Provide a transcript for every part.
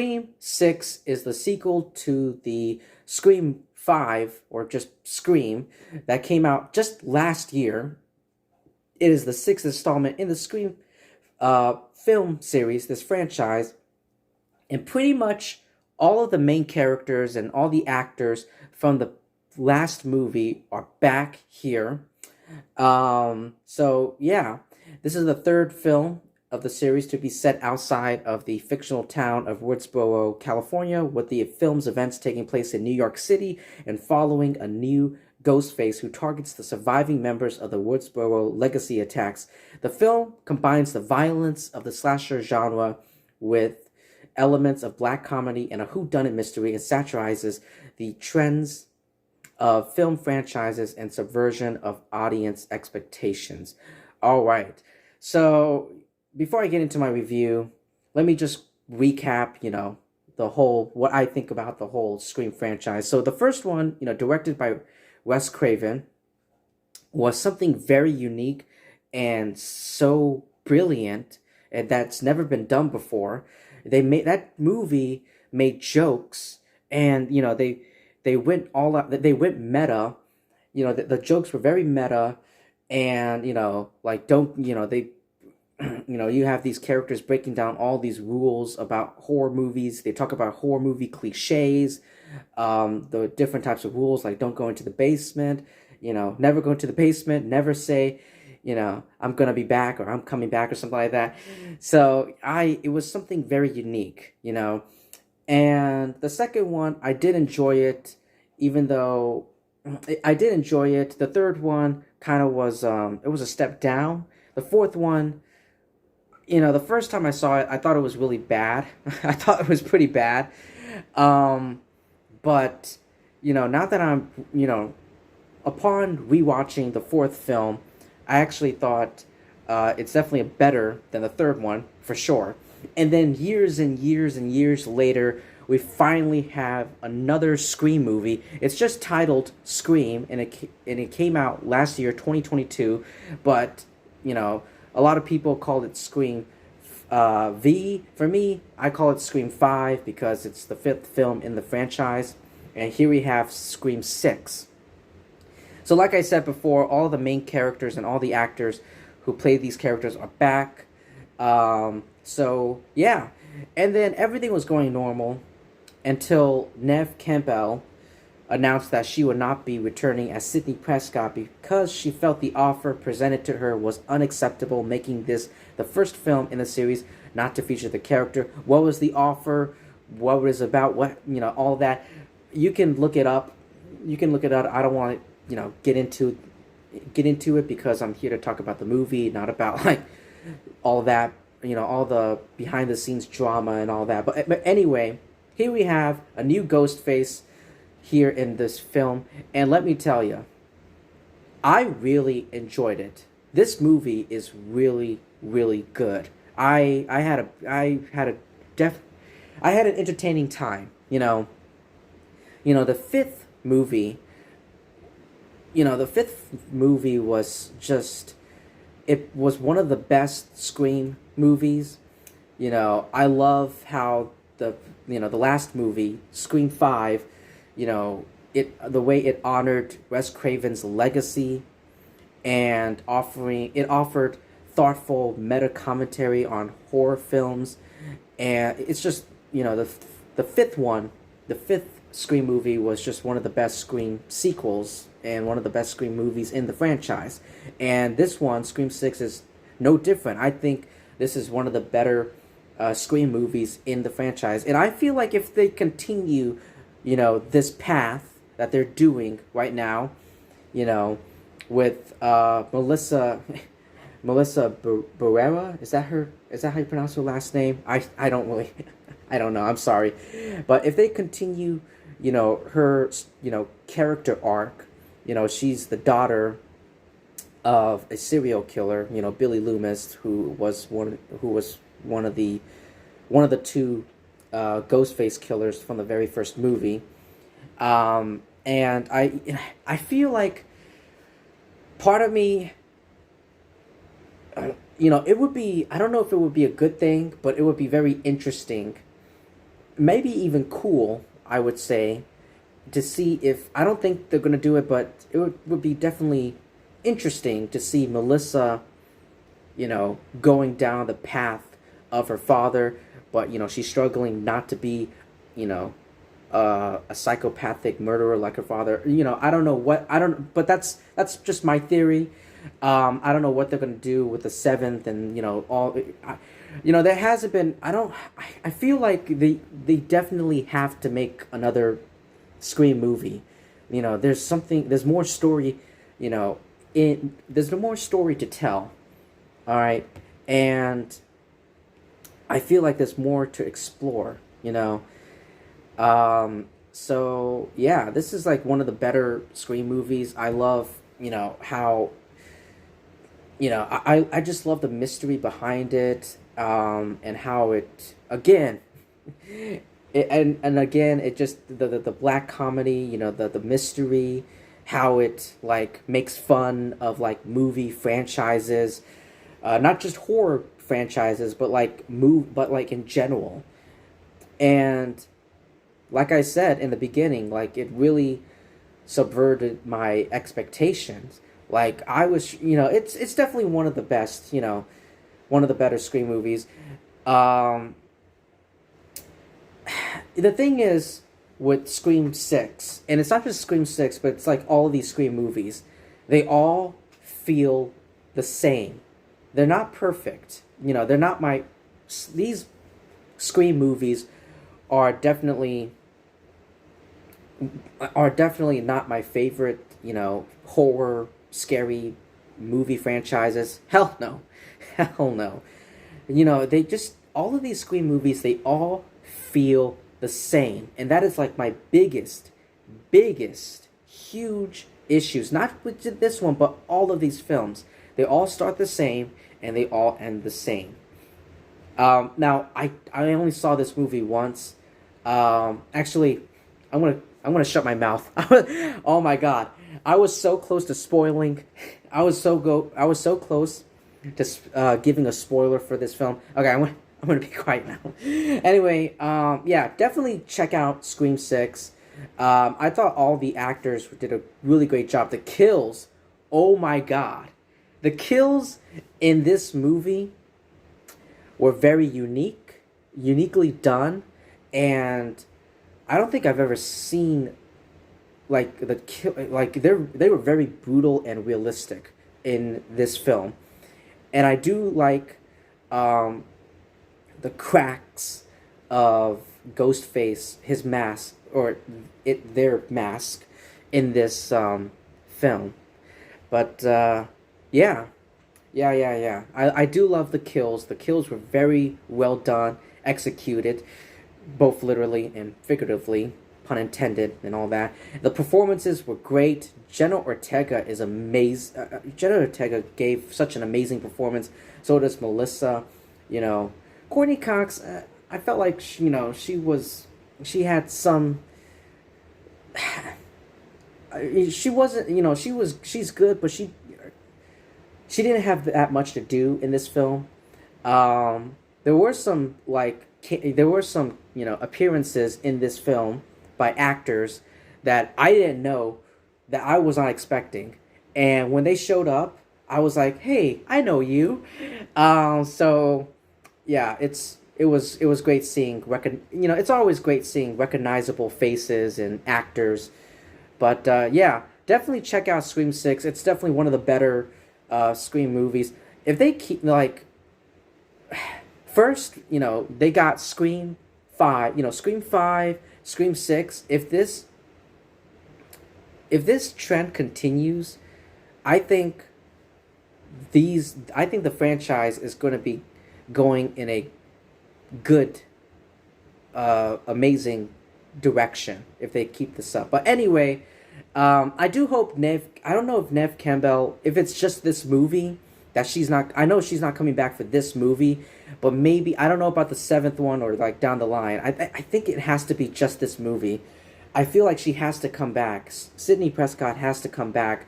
Scream 6 is the sequel to the Scream 5, or just Scream, that came out just last year. It is the sixth installment in the Scream film series, this franchise, and pretty much all of the main characters and all the actors from the last movie are back here. So yeah, this is the third film of the series to be set outside of the fictional town of Woodsboro, California, with the film's events taking place in New York City and following a new Ghostface who targets the surviving members of the Woodsboro legacy attacks. The film combines the violence of the slasher genre with elements of black comedy and a whodunit mystery, and satirizes the trends of film franchises and subversion of audience expectations. All right. So before I get into my review, let me just recap, what I think about the whole Scream franchise. So the first one, directed by Wes Craven, was something very unique and so brilliant, and that's never been done before. That movie made jokes, and they went all out. They went meta. The jokes were very meta, and you have these characters breaking down all these rules about horror movies. They talk about horror movie cliches, the different types of rules, like don't go into the basement, never go into the basement, never say, I'm gonna be back, or I'm coming back, or something like that. So it was something very unique, And the second one, I did enjoy it, even though I did enjoy it. The third one kind of was, it was a step down. The fourth one, the first time I saw it, I thought it was really bad. I thought it was pretty bad. But, now that I'm, upon rewatching the fourth film, I actually thought it's definitely better than the third one, for sure. And then years and years and years later, we finally have another Scream movie. It's just titled Scream, and it came out last year, 2022. But, a lot of people call it Scream V. For me, I call it Scream 5 because it's the fifth film in the franchise. And here we have Scream 6. So like I said before, all the main characters and all the actors who play these characters are back. So, yeah. And then everything was going normal until Neve Campbell announced that she would not be returning as Sidney Prescott because she felt the offer presented to her was unacceptable, making this the first film in the series not to feature the character. What was the offer? What it was about? What, all that. You can look it up. I don't want to, get into it because I'm here to talk about the movie, not about all that, all the behind the scenes drama and all that. But anyway, here we have a new Ghostface here in this film, and let me tell you, I really enjoyed it. This movie is really, really good. I had an entertaining time. The fifth movie. The fifth movie was just, it was one of the best Scream movies. I love how the last movie, Scream 5, the way it honored Wes Craven's legacy, and offered thoughtful meta commentary on horror films. And it's just, the fifth Scream movie was just one of the best Scream sequels and one of the best Scream movies in the franchise. And this one, Scream 6, is no different. I think this is one of the better Scream movies in the franchise. And I feel like if they continue, this path that they're doing right now, with Melissa Barrera, is that how you pronounce her last name? I don't really, I don't know, I'm sorry. But if they continue, her, character arc, she's the daughter of a serial killer, Billy Loomis, who was one of the two Ghostface killers from the very first movie. And I feel like part of me, it would be, I don't know if it would be a good thing, but it would be very interesting maybe even cool, I would say, to see if I don't think they're gonna do it, but it would be definitely interesting to see Melissa, going down the path of her father, but she's struggling not to be, you know, a psychopathic murderer like her father. I don't know what I don't, but that's just my theory. I don't know what they're gonna do with the seventh, and all. There hasn't been. I don't. I feel like they definitely have to make another Scream movie. There's something. There's more story. There's more story to tell. All right, and I feel like there's more to explore. So yeah, this is like one of the better Scream movies. I love how I just love the mystery behind it, and how it again. And again, it just the black comedy, the mystery, how it like makes fun of like movie franchises, not just horror franchises, but like in general. And like I said in the beginning, like it really subverted my expectations. Like I was, it's definitely one of the best, one of the better Scream movies. The thing is with Scream 6, and it's not just Scream 6, but it's like all of these Scream movies, they all feel the same. They're not perfect. They're not these Scream movies are definitely not my favorite, horror, scary movie franchises. Hell no. Hell no. They just, all of these Scream movies, they all feel the same. And that is like my biggest, huge issues. Not with this one, but all of these films. They all start the same, and they all end the same. Now, I only saw this movie once. Actually, I'm gonna shut my mouth. Oh my god, I was so close to spoiling. I was so close to giving a spoiler for this film. Okay, I'm gonna be quiet now. Anyway, yeah, definitely check out Scream 6. I thought all the actors did a really great job. The kills, oh my god, the kills in this movie were very uniquely done, and I don't think I've ever seen like they were very brutal and realistic in this film. And I do like the cracks of Ghostface, his mask, or their mask in this film. But yeah. I do love the kills. The kills were very well done, executed, both literally and figuratively, pun intended, and all that. The performances were great. Jenna Ortega is amazing. Jenna Ortega gave such an amazing performance. So does Melissa. Courtney Cox. I felt like she had some. She wasn't. She's good, but she didn't have that much to do in this film. There were some appearances in this film by actors that I didn't know, that I was not expecting, and when they showed up, I was like, "Hey, I know you." So yeah, it was great seeing it's always great seeing recognizable faces and actors, but yeah, definitely check out Scream 6. It's definitely one of the better Scream movies. If they keep first, they got Scream 5, Scream 5, Scream 6. If this trend continues, I think the franchise is going to be going in a good, amazing direction if they keep this up. But anyway, I do hope I don't know if Neve Campbell, if it's just this movie that I know she's not coming back for this movie, but maybe, I don't know about the seventh one or like down the line. I think it has to be just this movie. I feel like she has to come back. Sidney Prescott has to come back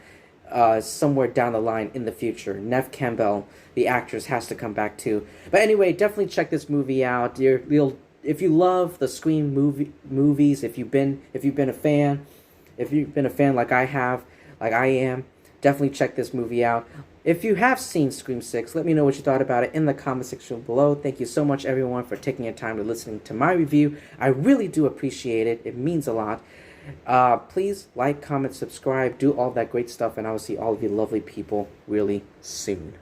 somewhere down the line in the future. Neve Campbell, the actress, has to come back too. But anyway, definitely check this movie out. You'll if you love the Scream movies, if you've been a fan, like I have, like I am, definitely check this movie out. If you have seen Scream 6, let me know what you thought about it in the comment section below. Thank you so much, everyone, for taking your time to listening to my review. I really do appreciate it. It means a lot. Please like, comment, subscribe, do all that great stuff, and I will see all of you lovely people really soon.